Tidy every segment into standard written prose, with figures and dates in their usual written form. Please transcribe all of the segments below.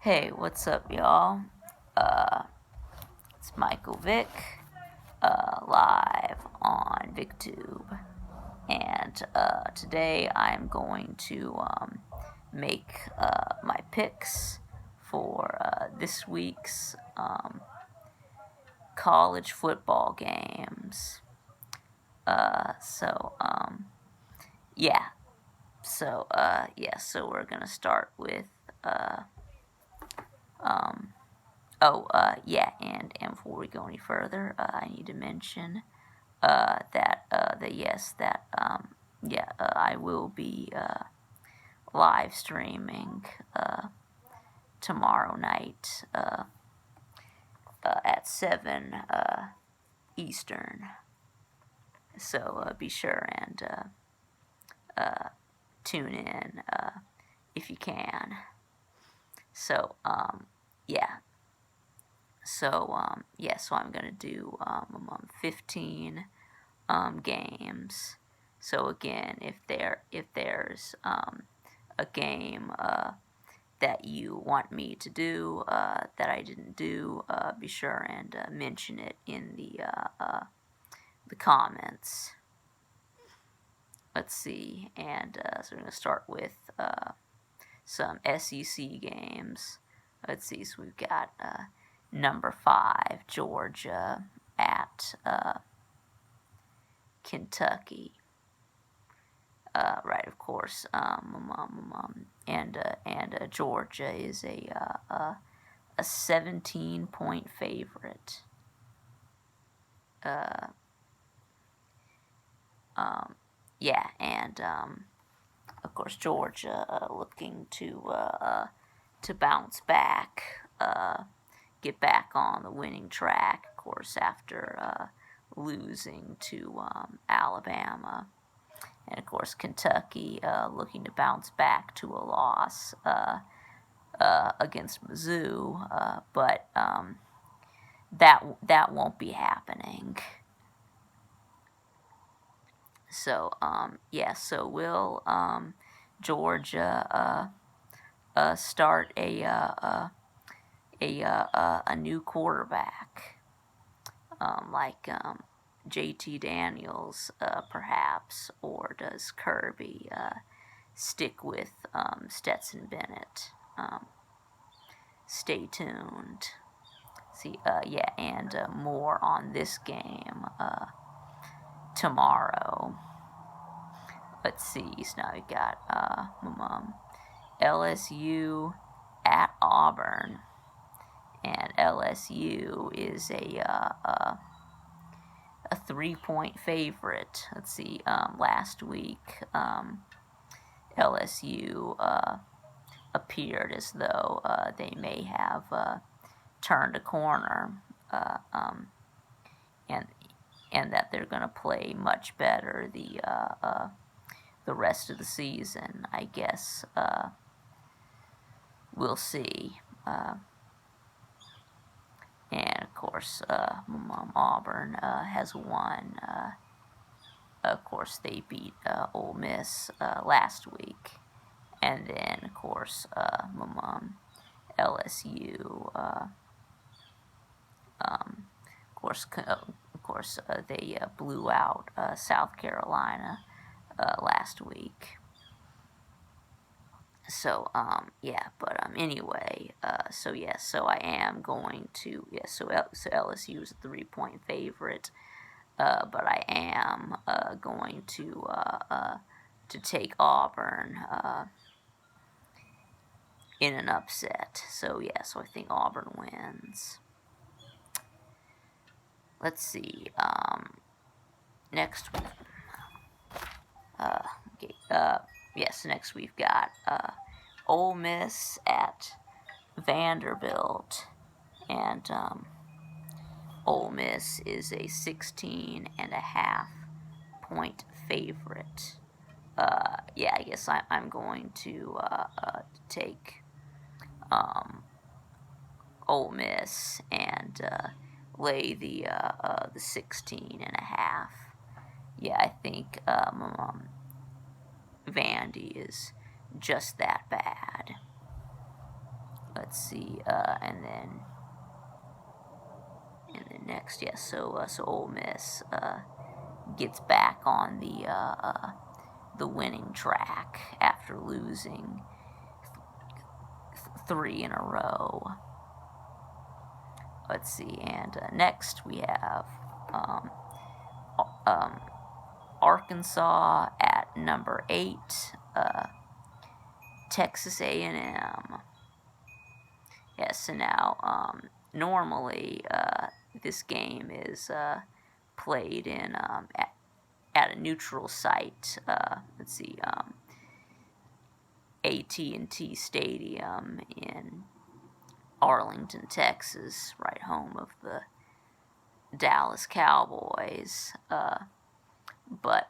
Hey, what's up, y'all? It's Michael Vick, live on VicTube, and today I'm going to make my picks for this week's college football games. Yeah. So we're gonna start with and before we go any further, I need to mention I will be live streaming tomorrow night at 7 Eastern. So be sure and tune in if you can. So, yeah. So I'm gonna do 15 games. So again, if there's a game that you want me to do that I didn't do, be sure and mention it in the comments. Let's see, and so we're gonna start with some SEC games. Let's see, so we've got number 5, Georgia at Kentucky. Right, of course. And Georgia is a 17-point favorite. And of course Georgia looking to bounce back, get back on the winning track. Of course, after losing to Alabama. And of course, Kentucky looking to bounce back to a loss against Mizzou, but that won't be happening. So so will Georgia start a new quarterback, like JT Daniels, perhaps, or does Kirby stick with Stetson Bennett? Stay tuned. And more on this game tomorrow. Let's see. So now we got LSU at Auburn, and LSU is a 3-point favorite. Let's see. Last week, LSU appeared as though they may have turned a corner, and that they're going to play much better the rest of the season. I guess we'll see. And of course, Auburn has won. Of course, they beat Ole Miss last week, and then of course LSU. They blew out South Carolina last week. So anyway, so I am going to so LSU is a 3-point favorite, but I am going to take Auburn in an upset. So I think Auburn wins. Let's see. Next week. Next we've got Ole Miss at Vanderbilt, and Ole Miss is a 16.5-point favorite. I guess I'm going to take Ole Miss and lay the 16.5. I think Vandy is just that bad. let's see, and then next, yes. So Ole Miss gets back on the winning track after losing three in a row. Let's see, and next we have Arkansas at number 8, Texas A&M. Yes, so now normally this game is played in at a neutral site. Let's see, AT&T Stadium in Arlington, Texas, right home of the Dallas Cowboys. But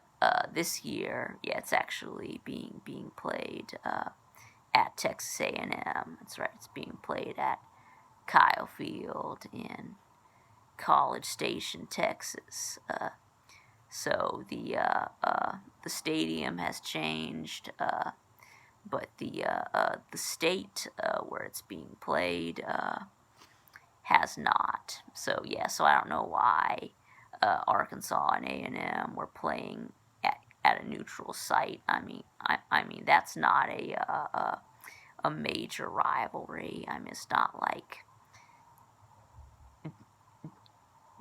this year, yeah, it's actually being played at Texas A&M. That's right, it's being played at Kyle Field in College Station, Texas. So the stadium has changed, but the state where it's being played has not. So yeah, so I don't know why Arkansas and A&M were playing at a neutral site. I mean that's not a major rivalry. I mean, it's not like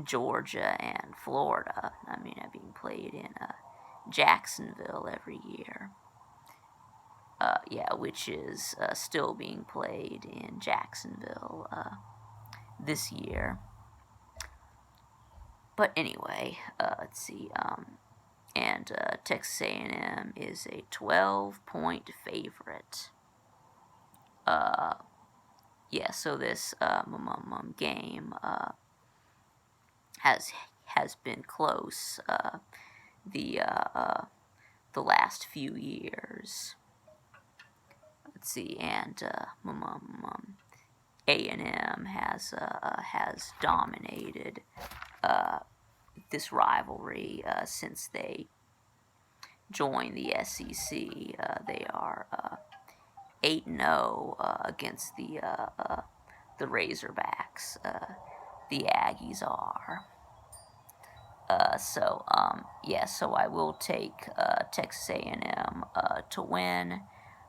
Georgia and Florida. I mean, being played in Jacksonville every year. Yeah, which is still being played in Jacksonville this year. But anyway, let's see. And Texas A&M is a 12-point favorite. Yeah, so this game has been close the last few years. Let's see, and A&M has dominated this rivalry since they joined the SEC. They are 8-0 against the Razorbacks. The Aggies are. So I will take Texas A&M to win,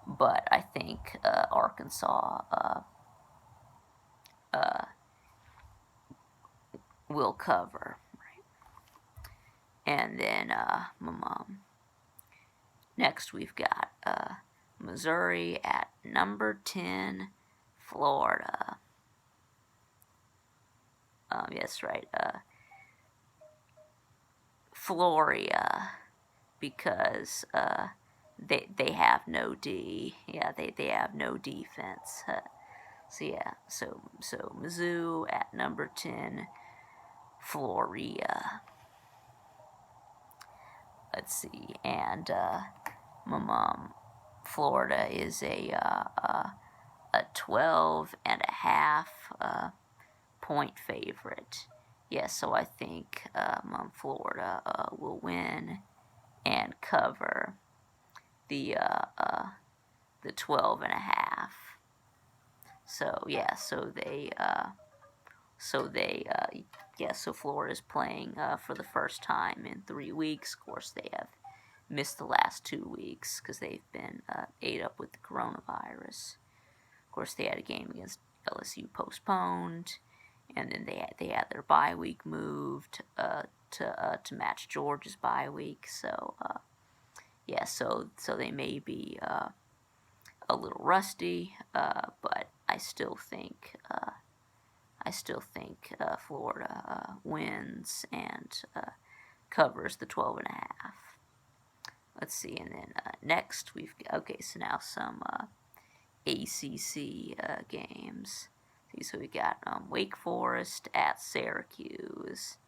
but I think Arkansas will cover. Right? And then next we've got Missouri at number 10, Florida. Yes, right. Floria, because they have no D. Yeah, they have no defense. So yeah, so Mizzou at number 10, Floria. Let's see, and Florida is a 12.5 point favorite. Yes, so I think Florida will win and cover the 12.5. So yeah, so Florida's playing for the first time in 3 weeks. Of course, they have missed the last 2 weeks because they've been ate up with the coronavirus. Of course, they had a game against LSU postponed, and then they had their bye week moved to match Georgia's bye week. So yeah, so they may be a little rusty, but I still think Florida wins and covers the 12.5. Let's see, and then next so now some ACC games. So we got Wake Forest at Syracuse,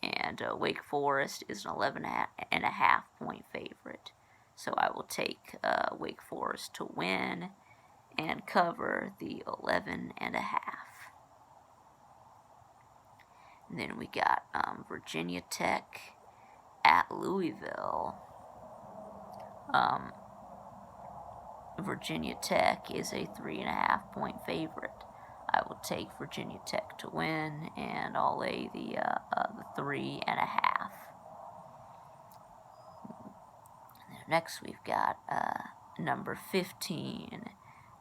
and Wake Forest is an 11.5 point favorite. So I will take Wake Forest to win and cover the 11.5. And then we got Virginia Tech at Louisville. Virginia Tech is a 3.5 point favorite. I will take Virginia Tech to win, and I'll lay the 3.5. Next, we've got number 15,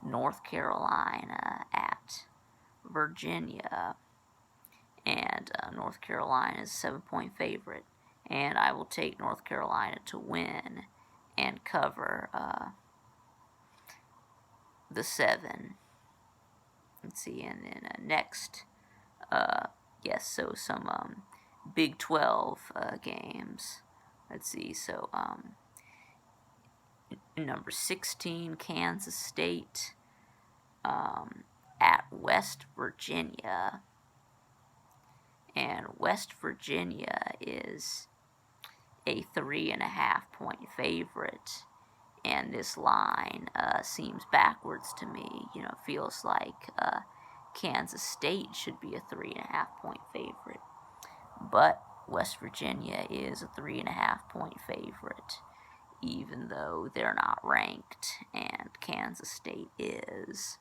North Carolina at Virginia, and North Carolina is a 7 point favorite, and I will take North Carolina to win and cover the 7. Let's see, and then next, yes, so some Big 12 games. Let's see, so number 16, Kansas State at West Virginia. And West Virginia is a 3.5 point favorite. And this line seems backwards to me. You know, it feels like Kansas State should be a 3.5 point favorite. But West Virginia is a 3.5 point favorite, even though they're not ranked, and Kansas State is.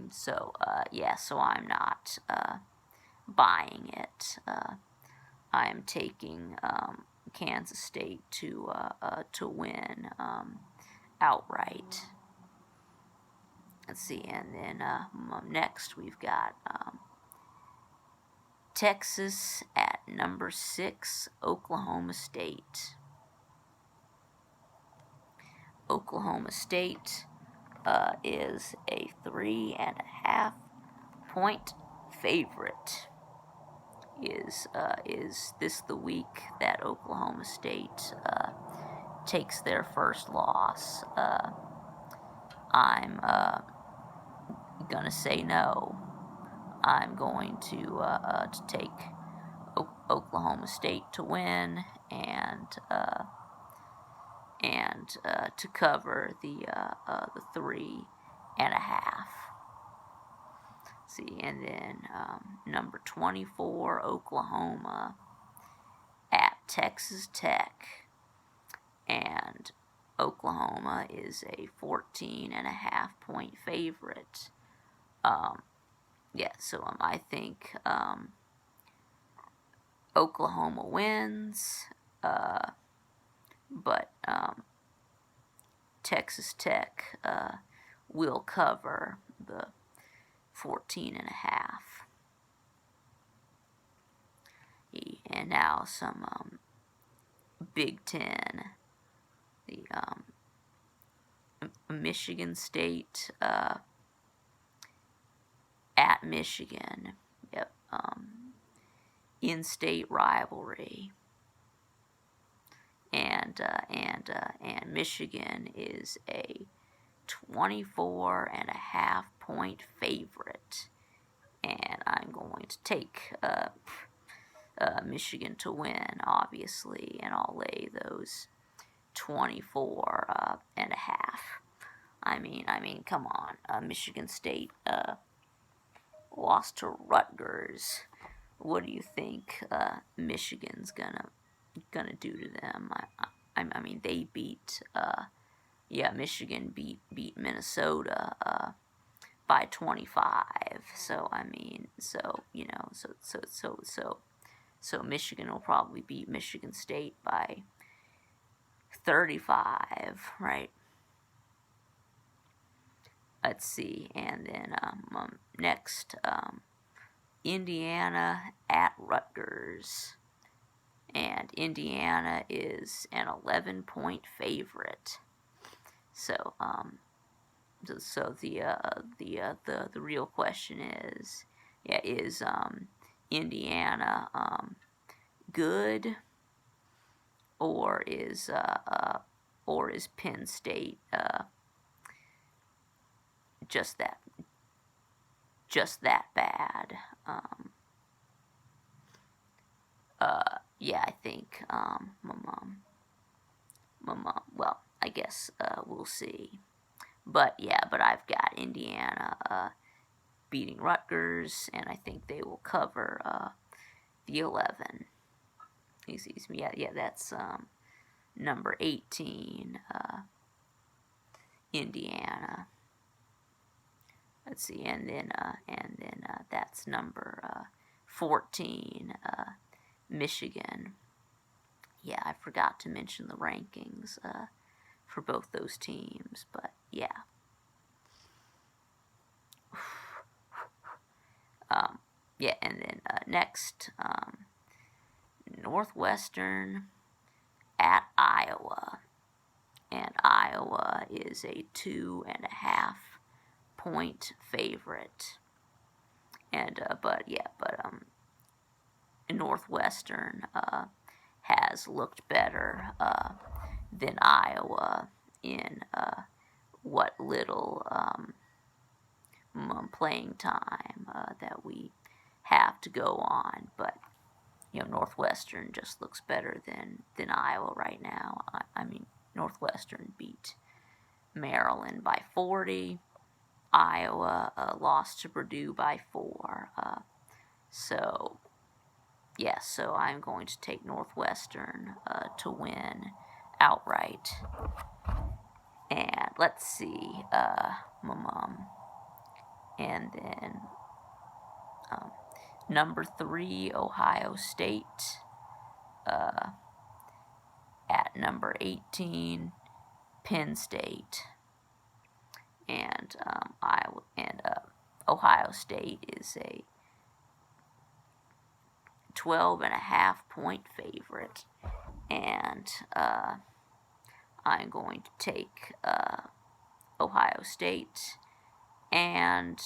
So, so I'm not buying it. I am taking Kansas State to win outright. Let's see, and then next we've got Texas at number 6, Oklahoma State. Oklahoma State is a 3.5 point favorite. Is this the week that Oklahoma State takes their first loss? I'm gonna say no. I'm going to take Oklahoma State to win and to cover the 3.5. See, and then number 24, Oklahoma at Texas Tech, and Oklahoma is a 14.5 point favorite. So I think Oklahoma wins, but Texas Tech will cover the 14.5. And now some Big Ten. The Michigan State at Michigan. Yep. In-state rivalry. And Michigan is a 24.5 point favorite, and I'm going to take Michigan to win, obviously, and I'll lay those 24.5. I mean, come on, Michigan State lost to Rutgers. What do you think Michigan's gonna do to them? I mean, they beat. Michigan beat Minnesota by 25. So so Michigan will probably beat Michigan State by 35, right? Let's see, and then next, Indiana at Rutgers, and Indiana is an 11-point favorite. So the real question is, is Indiana good, or is Penn State just that bad? I think well, I guess we'll see. But I've got Indiana beating Rutgers, and I think they will cover the 11. Excuse me. That's number 18. Indiana. Let's see, and then that's number 14, Michigan. Yeah, I forgot to mention the rankings for both those teams, but yeah. Yeah, and then next, Northwestern at Iowa, and Iowa is a 2.5 point favorite, and Northwestern has looked better than Iowa in what little playing time that we have to go on, but Northwestern just looks better than Iowa right now. I mean, Northwestern beat Maryland by 40. Iowa lost to Purdue by 4. So I'm going to take Northwestern to win outright. And let's see, and then number 3, Ohio State. At number 18, Penn State. And Ohio State is a 12.5 point favorite, and I'm going to take Ohio State and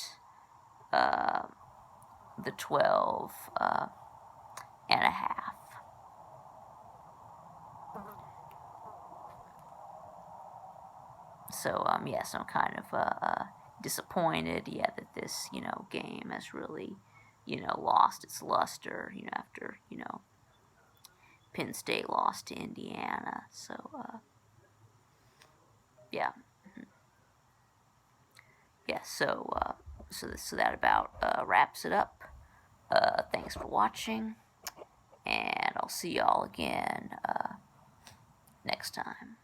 the 12.5. So I'm kind of disappointed, that this game has really lost its luster, after Penn State lost to Indiana. So yeah. So that about wraps it up. Thanks for watching, and I'll see y'all again next time.